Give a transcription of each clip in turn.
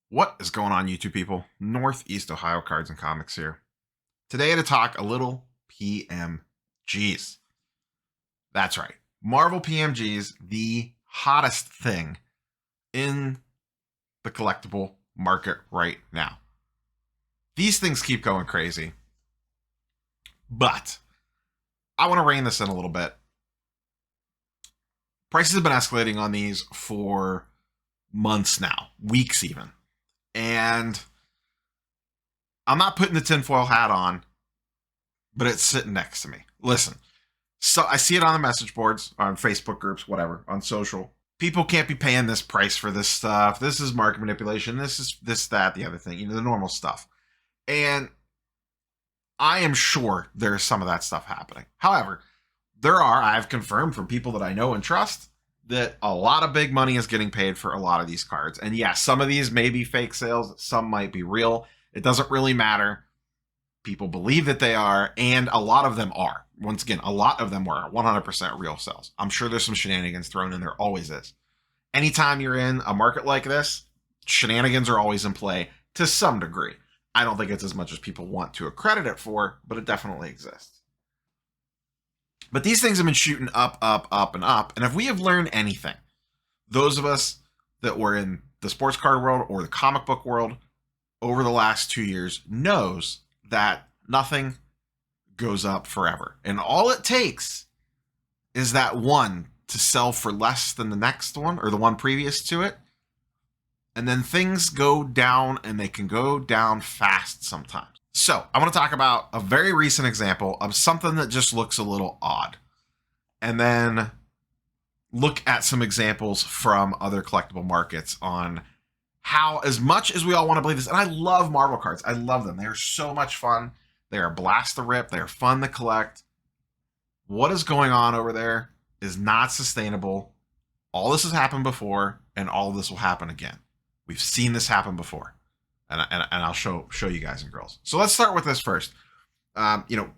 What is going on, YouTube people? Northeast Ohio Cards and Comics here. Today to talk a little PMGs. That's right. Marvel PMGs, the hottest thing in the collectible market right now. These things keep going crazy. But I want to rein this in a little bit. Prices have been escalating on these for months now, weeks even. And I'm not putting the tinfoil hat on, but it's sitting next to me. Listen, so I see it on the message boards, on Facebook groups, whatever, on social. People can't be paying this price for this stuff. This is market manipulation. This is this, that, the other thing, the normal stuff. And I am sure there's some of that stuff happening. However, I've confirmed from people that I know and trust that a lot of big money is getting paid for a lot of these cards. And yeah, some of these may be fake sales. Some might be real. It doesn't really matter. People believe that they are, and a lot of them are. Once again, a lot of them are 100% real sales. I'm sure there's some shenanigans thrown in there. Always is. Anytime you're in a market like this, shenanigans are always in play to some degree. I don't think it's as much as people want to accredit it for, but it definitely exists. But these things have been shooting up, up, up, and up. And if we have learned anything, those of us that were in the sports card world or the comic book world over the last 2 years knows that nothing goes up forever. And all it takes is that one to sell for less than the next one or the one previous to it. And then things go down, and they can go down fast sometimes. So I want to talk about a very recent example of something that just looks a little odd. And then look at some examples from other collectible markets on how, as much as we all want to believe this, and I love Marvel cards. I love them. They are so much fun. They are a blast to rip. They are fun to collect. What is going on over there is not sustainable. All this has happened before, and all of this will happen again. We've seen this happen before. And I'll show you guys and girls. So let's start with this first.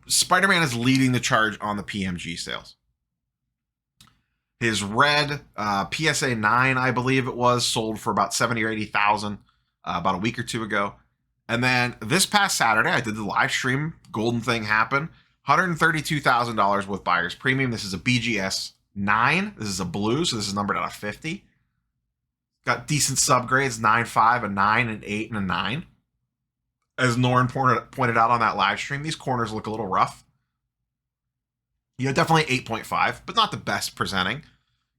Spider-Man is leading the charge on the PMG sales. His red PSA 9, I believe it was, sold for about 70 or 80,000 about a week or two ago. And then this past Saturday, I did the live stream. Golden thing happened. $132,000 with buyer's premium. This is a BGS 9. This is a blue, so this is numbered out of 50. Got decent subgrades, 9.5, a 9, an 8, and a 9. As Norrin pointed out on that live stream, these corners look a little rough. Definitely 8.5, but not the best presenting.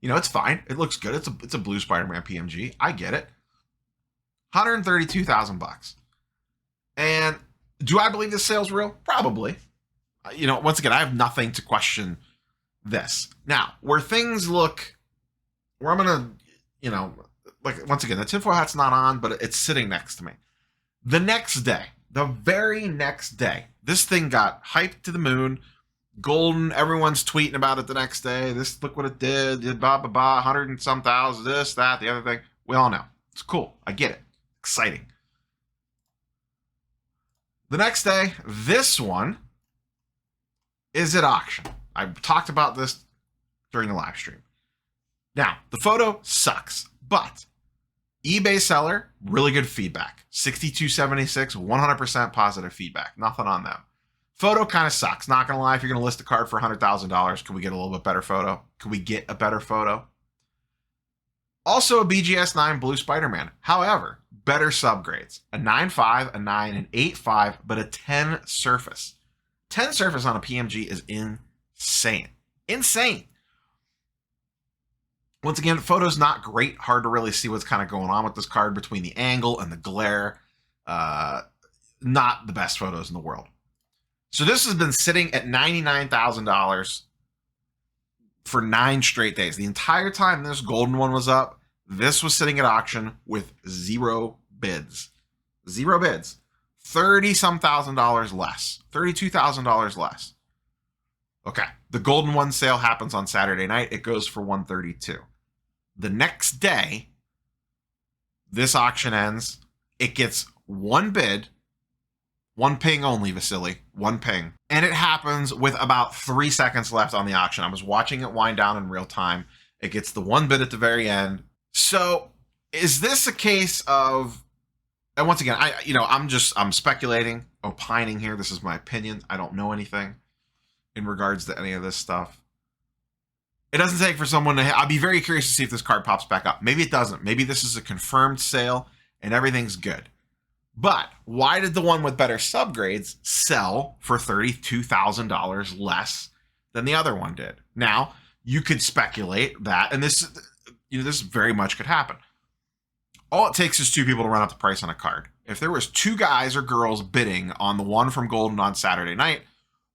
It's fine. It looks good. It's a blue Spider-Man PMG. I get it. $132,000. And do I believe this sale's real? Probably. Once again, I have nothing to question this. Now, where things look, where I'm going to, like, once again, the tinfoil hat's not on, but it's sitting next to me. The next day, the very next day, this thing got hyped to the moon. Golden, everyone's tweeting about it the next day. This, look what it did, blah, blah, blah, 100 and some thousand, this, that, the other thing. We all know. It's cool. I get it. Exciting. The next day, this one is at auction. I talked about this during the live stream. Now, the photo sucks, but eBay seller, really good feedback. 6276, 100% positive feedback. Nothing on them. Photo kind of sucks. Not going to lie, if you're going to list a card for $100,000, can we get a little bit better photo? Can we get a better photo? Also a BGS 9 blue Spider-Man. However, better subgrades. A 9.5, a 9, an 8.5, but a 10 surface. 10 surface on a PMG is insane. Insane. Once again, photo's not great. Hard to really see what's kind of going on with this card between the angle and the glare. Not the best photos in the world. So this has been sitting at $99,000 for 9 straight days. The entire time this golden one was up, this was sitting at auction with 0 bids. 0 bids. $30-some thousand less. $32,000 less. Okay, the golden one sale happens on Saturday night. It goes for $132,000. The next day, this auction ends. It gets 1 bid, 1 ping only, Vasily, 1 ping. And it happens with about 3 seconds left on the auction. I was watching it wind down in real time. It gets the 1 bid at the very end. So is this a case of And once again, I'm speculating, opining here. This is my opinion. I don't know anything in regards to any of this stuff. It doesn't take for someone to... I'll be very curious to see if this card pops back up. Maybe it doesn't. Maybe this is a confirmed sale and everything's good. But why did the one with better subgrades sell for $32,000 less than the other one did? Now, you could speculate that, and this very much could happen. All it takes is two people to run up the price on a card. If there was two guys or girls bidding on the one from Golden on Saturday night,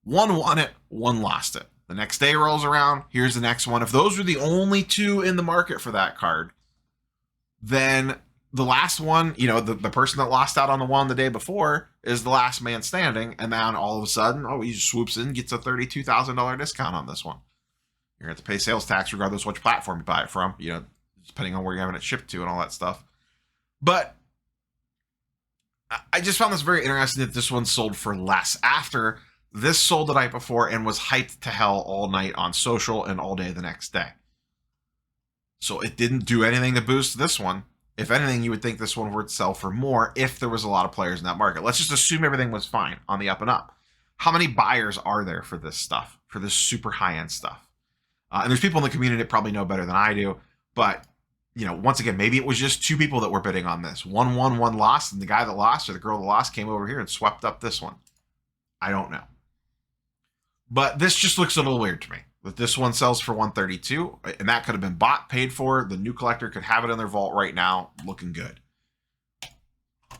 one won it, one lost it. The next day rolls around, here's the next one. If those were the only two in the market for that card, then the last one, the person that lost out on the one the day before is the last man standing. And then all of a sudden, he just swoops in, gets a $32,000 discount on this one. You're going to have to pay sales tax regardless of which platform you buy it from, depending on where you're having it shipped to and all that stuff. But I just found this very interesting that this one sold for less after this sold the night before and was hyped to hell all night on social and all day the next day. So it didn't do anything to boost this one. If anything, you would think this one would sell for more if there was a lot of players in that market. Let's just assume everything was fine on the up and up. How many buyers are there for this stuff, for this super high-end stuff? And there's people in the community that probably know better than I do. But, once again, maybe it was just two people that were bidding on this. One won, one lost, and the guy that lost or the girl that lost came over here and swept up this one. I don't know. But this just looks a little weird to me. That this one sells for $132, and that could have been bought, paid for. The new collector could have it in their vault right now, looking good.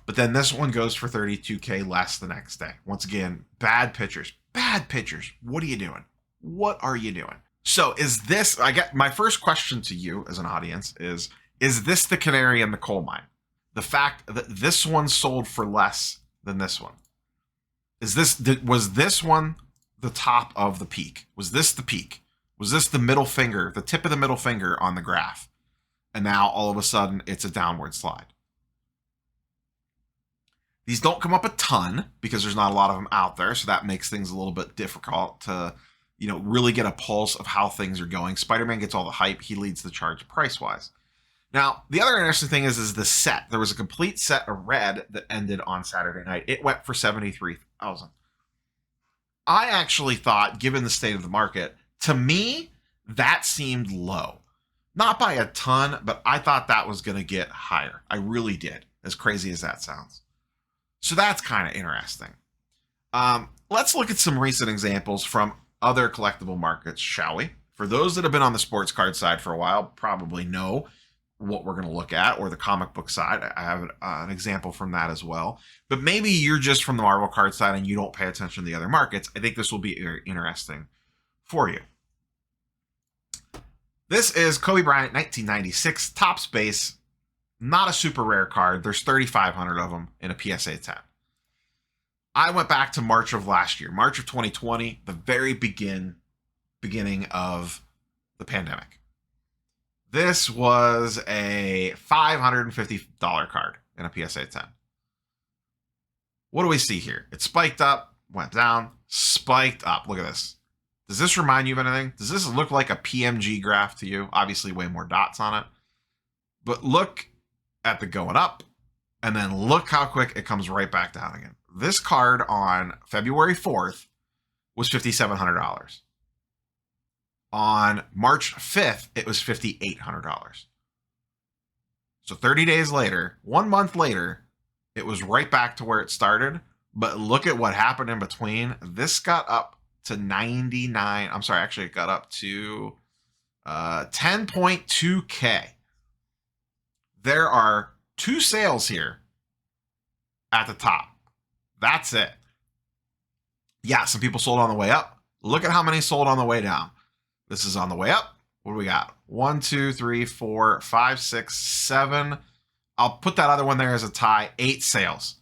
But then this one goes for $32K less the next day. Once again, bad pictures. Bad pictures. What are you doing? What are you doing? So is this, my first question to you as an audience is this the canary in the coal mine? The fact that this one sold for less than this one. Was this one the top of the peak? Was this the peak? Was this the middle finger, the tip of the middle finger on the graph? And now all of a sudden it's a downward slide. These don't come up a ton because there's not a lot of them out there. So that makes things a little bit difficult to, really get a pulse of how things are going. Spider-Man gets all the hype. He leads the charge price-wise. Now, the other interesting thing is the set. There was a complete set of red that ended on Saturday night. It went for $73,000. I actually thought, given the state of the market, to me, that seemed low. Not by a ton, but I thought that was going to get higher. I really did, as crazy as that sounds. So that's kind of interesting. Let's look at some recent examples from other collectible markets, shall we? For those that have been on the sports card side for a while, probably know what we're going to look at, or the comic book side. I have an example from that as well. But maybe you're just from the Marvel card side and you don't pay attention to the other markets. I think this will be very interesting for you. This is Kobe Bryant 1996 Topps base. Not a super rare card. There's 3,500 of them in a PSA 10. I went back to March of last year, March of 2020, the very beginning of the pandemic. This was a $550 card in a PSA 10. What do we see here? It spiked up, went down, spiked up. Look at this. Does this remind you of anything? Does this look like a PMG graph to you? Obviously, way more dots on it. But look at the going up, and then look how quick it comes right back down again. This card on February 4th was $5,700. On March 5th, it was $5,800. So 30 days later, 1 month later, it was right back to where it started. But look at what happened in between. This got up to 99. I'm sorry, actually it got up to 10.2K. There are 2 sales here at the top. That's it. Yeah, some people sold on the way up. Look at how many sold on the way down. This is on the way up. What do we got? 1, 2, 3, 4, 5, 6, 7. I'll put that other one there as a tie. 8 sales.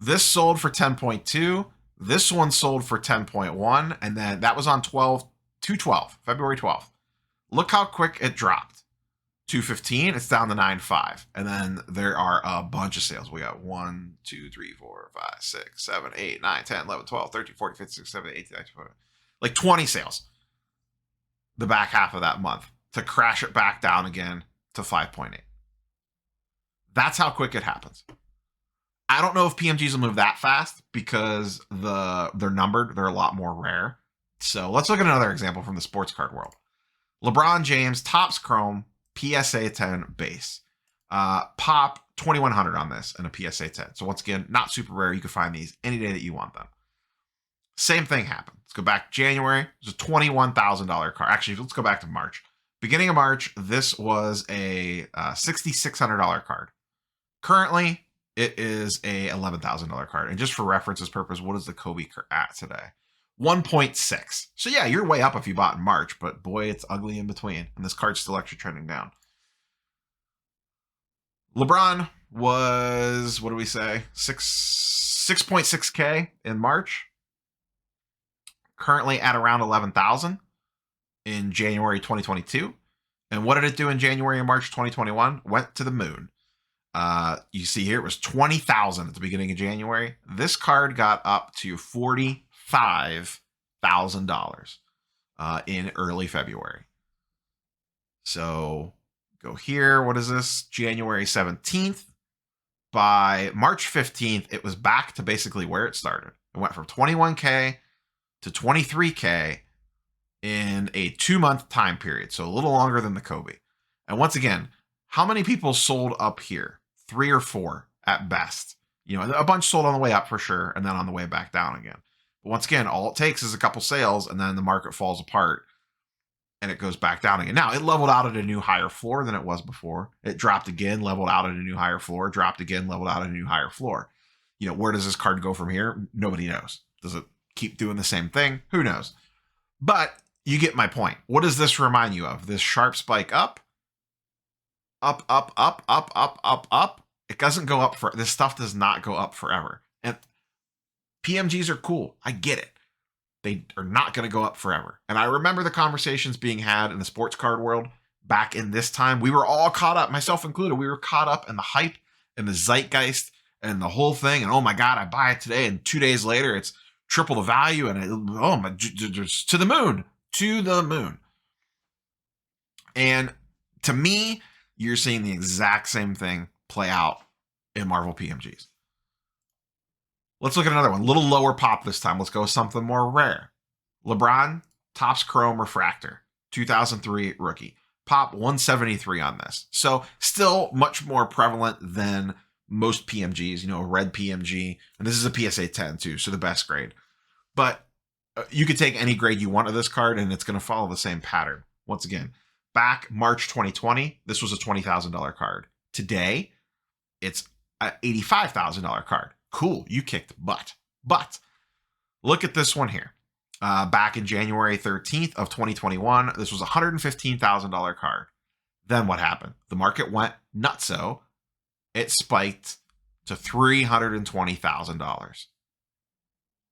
This sold for 10.2. This one sold for 10.1. And then that was on 2/12, February 12th. Look how quick it dropped. 215, it's down to 9.5. And then there are a bunch of sales. We got 1, 2, 3, 4, 5, 6, 7, 8, 9, 10, 11, 12, 13, 14, 15, 16, 17, 18, 19, 20. Like 20 sales the back half of that month to crash it back down again to 5.8. That's how quick it happens. I don't know if PMGs will move that fast because they're numbered. They're a lot more rare. So let's look at another example from the sports card world. LeBron James, Topps Chrome, PSA 10 base. Pop 2100 on this and a PSA 10. So once again, not super rare. You can find these any day that you want them. Same thing happened. Let's go back to January. It was a $21,000 card. Actually, let's go back to March. Beginning of March, this was a $6,600 card. Currently, it is a $11,000 card. And just for reference's purpose, what is the Kobe at today? 1.6. So yeah, you're way up if you bought in March, but boy, it's ugly in between. And this card's still actually trending down. LeBron was, what do we say? 6.6K in March. Currently at around 11,000 in January 2022. And what did it do in January and March 2021? Went to the moon. You see here, it was 20,000 at the beginning of January. This card got up to $45,000 in early February. So go here. What is this? January 17th. By March 15th, it was back to basically where it started. It went from 21K to 23K in a 2-month time period. So a little longer than the Kobe. And once again, how many people sold up here? 3 or 4 at best. You know, a bunch sold on the way up for sure, and then on the way back down again. But once again, all it takes is a couple sales, and then the market falls apart, and it goes back down again. Now, it leveled out at a new higher floor than it was before. It dropped again, leveled out at a new higher floor, dropped again, leveled out at a new higher floor. You know, where does this card go from here? Nobody knows. Does it keep doing the same thing? Who knows? But you get my point. What does this remind you of? This sharp spike up? Up, up, up, up, up, up, up. It doesn't go up for, this stuff does not go up forever. And PMGs are cool. I get it. They are not going to go up forever. And I remember the conversations being had in the sports card world back in this time. We were all caught up, myself included. We were caught up in the hype and the zeitgeist and the whole thing. And oh my God, I buy it today. And 2 days later, it's triple the value. And oh my, just to the moon, to the moon. And to me, you're seeing the exact same thing play out in Marvel PMGs. Let's look at another one. A little lower pop this time. Let's go with something more rare. LeBron, Topps Chrome Refractor, 2003 rookie. Pop 173 on this. So still much more prevalent than most PMGs, you know, a red PMG. And this is a PSA 10 too, so the best grade. But you could take any grade you want of this card and it's going to follow the same pattern. Once again, back March 2020, this was a $20,000 card. Today, it's an $85,000 card. Cool, you kicked butt. But look at this one here. Back in January 13th of 2021, this was a $115,000 card. Then what happened? The market went nutso. It spiked to $320,000.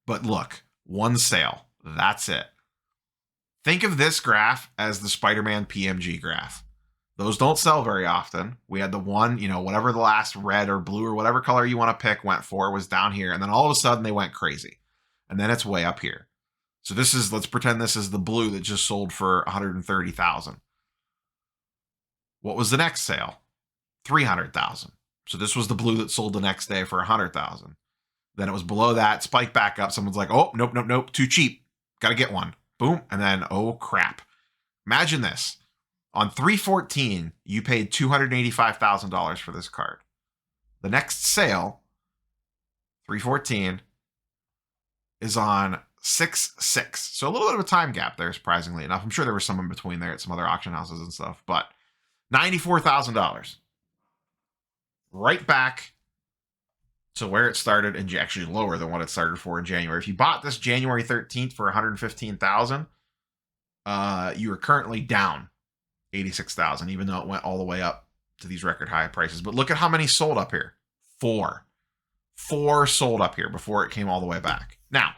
But look, one sale. That's it. Think of this graph as the Spider-Man PMG graph. Those don't sell very often. We had the one, you know, whatever the last red or blue or whatever color you want to pick went for was down here. And then all of a sudden they went crazy. And then it's way up here. So this is, let's pretend this is the blue that just sold for $130,000. What was the next sale? $300,000. So this was the blue that sold the next day for $100,000. Then it was below that, spiked back up. Someone's like, oh, nope, nope, nope, too cheap. Got to get one. Boom. And then, oh crap. Imagine this. On 3/14, you paid $285,000 for this card. The next sale, 3/14, is on 6/6. So a little bit of a time gap there, surprisingly enough. I'm sure there was some in between there at some other auction houses and stuff, but $94,000. Right back to where it started, and actually lower than what it started for in January. If you bought this January 13th for $115,000, you are currently down $86,000, even though it went all the way up to these record high prices. But look at how many sold up here. 4 sold up here before it came all the way back. Now,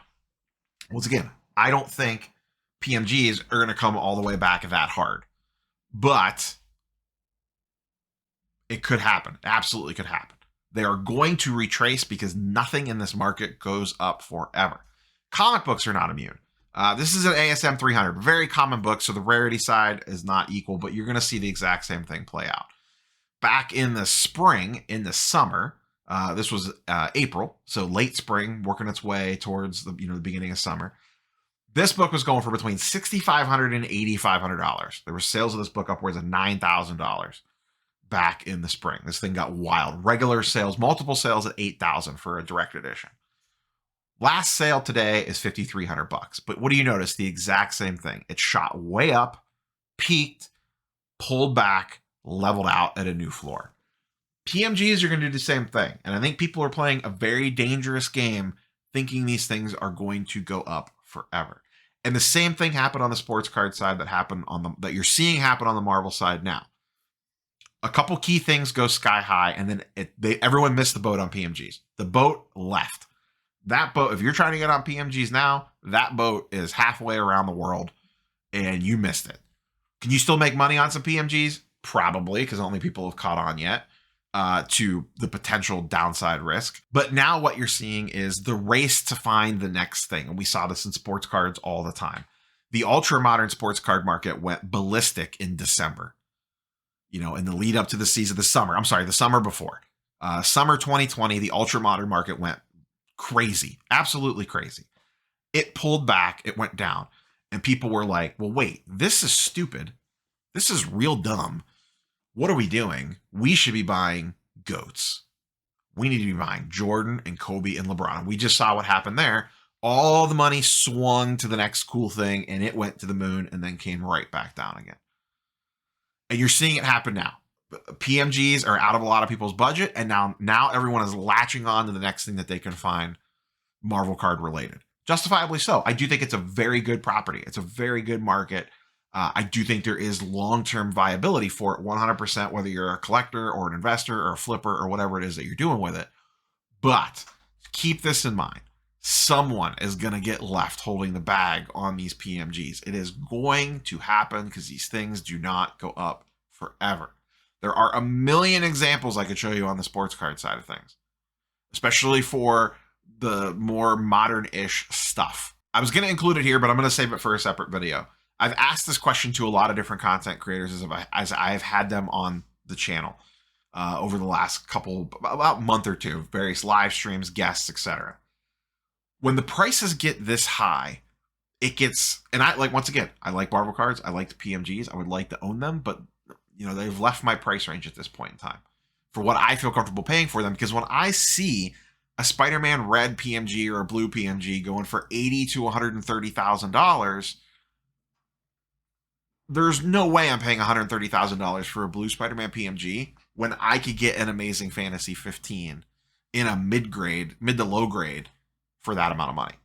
once again, I don't think PMGs are going to come all the way back that hard, but it could happen. Absolutely could happen. They are going to retrace because nothing in this market goes up forever. Comic books are not immune. This is an ASM 300, very common book, so the rarity side is not equal, but you're going to see the exact same thing play out. Back in the spring, in the summer, This was April, so late spring, working its way towards the the beginning of summer. This book was going for between $6,500 and $8,500. There were sales of this book upwards of $9,000 back in the spring. This thing got wild. Regular sales, multiple sales at $8,000 for a direct edition. Last sale today is $5,300. But what do you notice? The exact same thing. It shot way up, peaked, pulled back, leveled out at a new floor. PMGs are going to do the same thing. And I think people are playing a very dangerous game thinking these things are going to go up forever. And the same thing happened on the sports card side that you're seeing happen on the Marvel side now. A couple key things go sky high, and then everyone missed the boat on PMGs. The boat left. That boat, if you're trying to get on PMGs now, that boat is halfway around the world, and you missed it. Can you still make money on some PMGs? Probably, because only people have caught on yet to the potential downside risk. But now what you're seeing is the race to find the next thing. And we saw this in sports cards all the time. The ultra modern sports card market went ballistic in December. In the lead up to the summer before. Summer 2020, the ultra modern market went crazy, absolutely crazy. It pulled back, it went down. And people were like, well, wait, this is stupid. This is real dumb. What are we doing? We should be buying GOATs. We need to be buying Jordan and Kobe and LeBron. And we just saw what happened there. All the money swung to the next cool thing, and it went to the moon and then came right back down again. And you're seeing it happen now. PMGs are out of a lot of people's budget, and now everyone is latching on to the next thing that they can find Marvel card related. Justifiably so. I do think it's a very good property. It's a very good market. I do think there is long-term viability for it 100%, whether you're a collector or an investor or a flipper or whatever it is that you're doing with it. But keep this in mind. Someone is going to get left holding the bag on these PMGs. It is going to happen because these things do not go up forever. There are a million examples I could show you on the sports card side of things, especially for the more modern-ish stuff. I was going to include it here, but I'm going to save it for a separate video. I've asked this question to a lot of different content creators as I've had them on the channel over the last about month or two, various live streams, guests, etc. When the prices get this high, it gets, and once again, I like Marvel cards. I like the PMGs. I would like to own them, but they've left my price range at this point in time for what I feel comfortable paying for them. Because when I see a Spider-Man red PMG or a blue PMG going for $80,000 to $130,000, there's no way I'm paying $130,000 for a blue Spider-Man PMG when I could get an Amazing Fantasy 15 in a mid to low grade for that amount of money.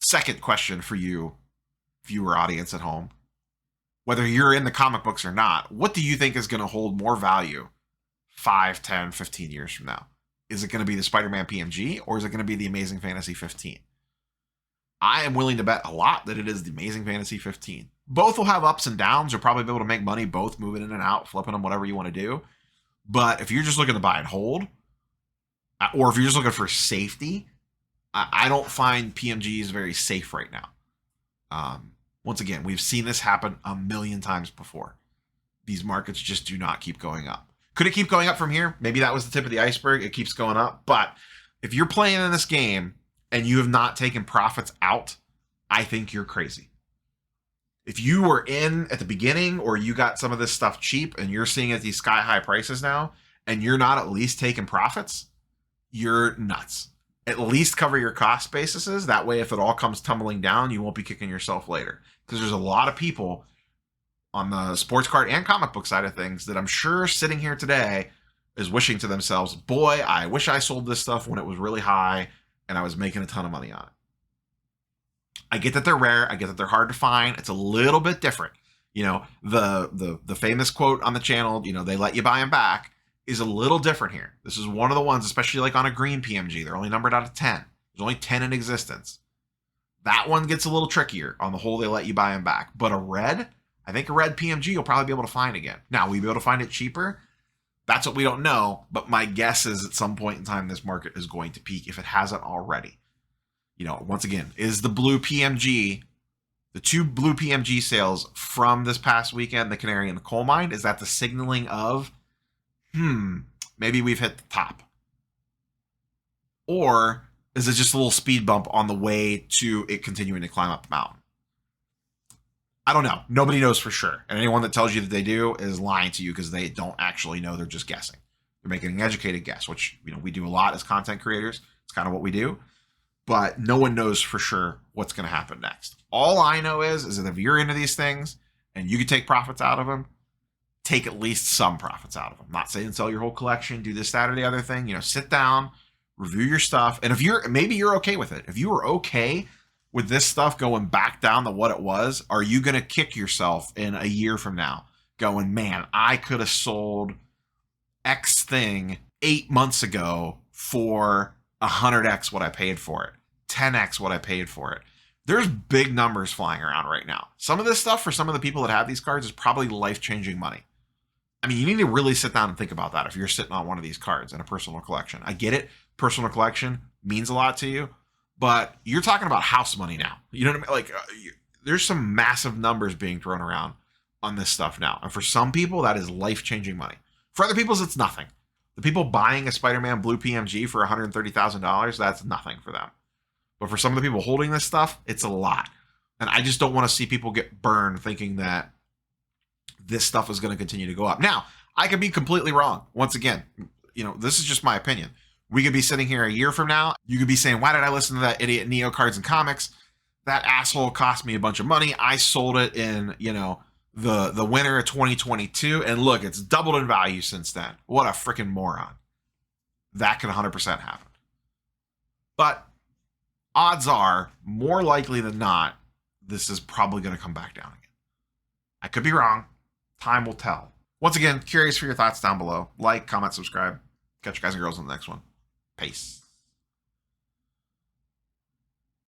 Second question for you, viewer audience at home. Whether you're in the comic books or not, what do you think is going to hold more value 5, 10, 15 years from now? Is it going to be the Spider-Man PMG or is it going to be the Amazing Fantasy 15? I am willing to bet a lot that it is the Amazing Fantasy 15. Both will have ups and downs. You'll probably be able to make money both moving in and out, flipping them, whatever you want to do. But if you're just looking to buy and hold, or if you're just looking for safety, I don't find PMGs very safe right now. Once again, we've seen this happen a million times before. These markets just do not keep going up. Could it keep going up from here? Maybe that was the tip of the iceberg. It keeps going up. But if you're playing in this game and you have not taken profits out, I think you're crazy. If you were in at the beginning or you got some of this stuff cheap and you're seeing at these sky high prices now and you're not at least taking profits, you're nuts. At least cover your cost bases. That way, if it all comes tumbling down, you won't be kicking yourself later. Because there's a lot of people on the sports card and comic book side of things that I'm sure sitting here today is wishing to themselves, boy, I wish I sold this stuff when it was really high and I was making a ton of money on it. I get that they're rare. I get that they're hard to find. It's a little bit different. The famous quote on the channel, they let you buy them back, is a little different here. This is one of the ones, especially like on a green PMG, they're only numbered out of 10. There's only 10 in existence. That one gets a little trickier. On the whole, they let you buy them back. But I think a red PMG you'll probably be able to find again. Now, will you be able to find it cheaper? That's what we don't know. But my guess is at some point in time, this market is going to peak if it hasn't already. Once again, is the blue PMG, the two blue PMG sales from this past weekend, the canary in the coal mine, is that the signaling of, Maybe we've hit the top. Or is it just a little speed bump on the way to it continuing to climb up the mountain? I don't know. Nobody knows for sure. And anyone that tells you that they do is lying to you because they don't actually know. They're just guessing. They're making an educated guess, which we do a lot as content creators. It's kind of what we do. But no one knows for sure what's going to happen next. All I know is that if you're into these things and you can take profits out of them, take at least some profits out of them. I'm not saying sell your whole collection, do this, that, or the other thing. Sit down, review your stuff. And if maybe you're okay with it. If you were okay with this stuff going back down to what it was, are you going to kick yourself in a year from now going, man, I could have sold X thing 8 months ago for 100x what I paid for it, 10x what I paid for it? There's big numbers flying around right now. Some of this stuff for some of the people that have these cards is probably life-changing money. I mean, you need to really sit down and think about that if you're sitting on one of these cards in a personal collection. I get it. Personal collection means a lot to you, but you're talking about house money now. You know what I mean? Like, there's some massive numbers being thrown around on this stuff now. And for some people, that is life-changing money. For other people, it's nothing. The people buying a Spider-Man Blue PMG for $130,000, that's nothing for them. But for some of the people holding this stuff, it's a lot. And I just don't want to see people get burned thinking that this stuff is going to continue to go up. Now, I could be completely wrong. Once again, this is just my opinion. We could be sitting here a year from now. You could be saying, why did I listen to that idiot Neo Cards and Comics? That asshole cost me a bunch of money. I sold it in, the winter of 2022. And look, it's doubled in value since then. What a freaking moron. That could 100% happen. But odds are, more likely than not, this is probably going to come back down again. I could be wrong. Time will tell. Once again, curious for your thoughts down below. Like, comment, subscribe. Catch you guys and girls in the next one. Peace.